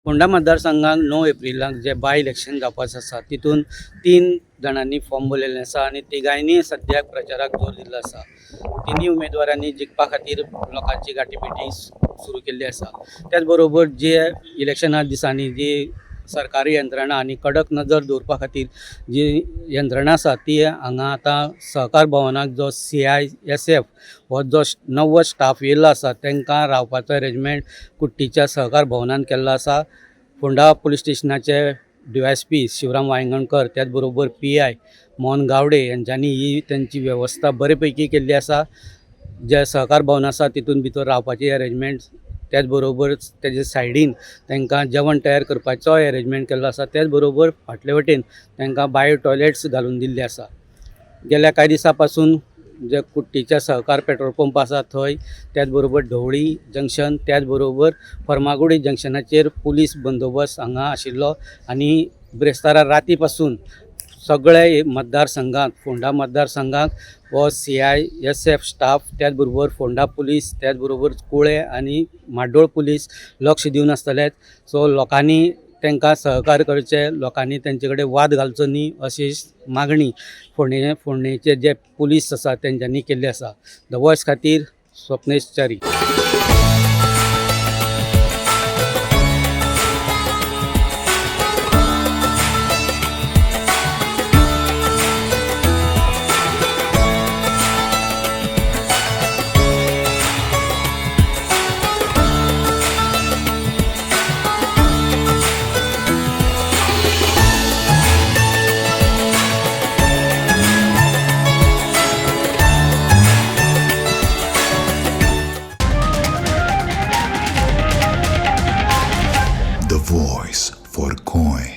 फोंडा मतदारसंघात 9 एप्रिलाक जे by election जावपाचें आसा तितून 3 जाणांनी फॉर्म भरलेले आसा आनी तिगांयनी सद्याक प्रचाराक जोर दिल्लो आसा। तिनी उमेदवारांनी जिखपा खातीर लोकांची गाठीभेटी सुरू केल्ली आसा। त्याच बरोबर जे इलेक्शना दिसांनी जी सरकारी यंत्रणा आनी कडक नजर दवरपा खातीर जी यंत्रणा आसा ती हांगा आतां सहकार भवनाक जो CISF हो जो नवो स्टाफ येयल्लो आसा तांकां रावपाचो अरेंजमेंट कुट्टीच्या सहकार भवनान केल्लो आसा। फोंडा पुलीस स्टेशनाचे DYSP शिवराम वांयगणकर त्याच बरोबर PI मोहन गावडे यांच्यांनी ही त्यांची वेवस्था बरे पैकी केल्ली आसा। जे सहकार भवन आसा तितून भितर रावपाची अरेंजमेंट त्याच बरोबर तेजे सायडीन तांकां जेवण तयार करपाचो अरेंजमेंट केल्लो आसा। त्याच बरोबर फाटले वटेन तांकां बायो टॉयलेट्स घालून दिल्ले आसा। गेल्या कांय दिसां पासून जे कुट्टीच्या सहकार पेट्रोल पंप आसा थंय त्याच बरोबर ढवळी जंक्शन त्याच बरोबर फर्मागुडी जंक्शनाचेर पुलीस बंदोबस्त हांगा आशिल्लो आनी ब्रेस्तारा राती पासून सगळे मतदारसंघात फोंडा मतदारसंघात हो CISF स्टाफ त्याच बरोबर फोंडा पुलीस त्याच बरोबर कुळे आनी माड्डोळ पुलीस लक्ष दिवन आसतले। सो लोकांनी तांकां सहकार्य करचे, लोकांनी तांचे कडेन वाद घालचो न्ही अशी मागणी फोंडेचे जे पुलीस आसा तेंच्यांनी केल्ली आसा। द वॉयस खातीर Swapnesh Chari. The voice for coin.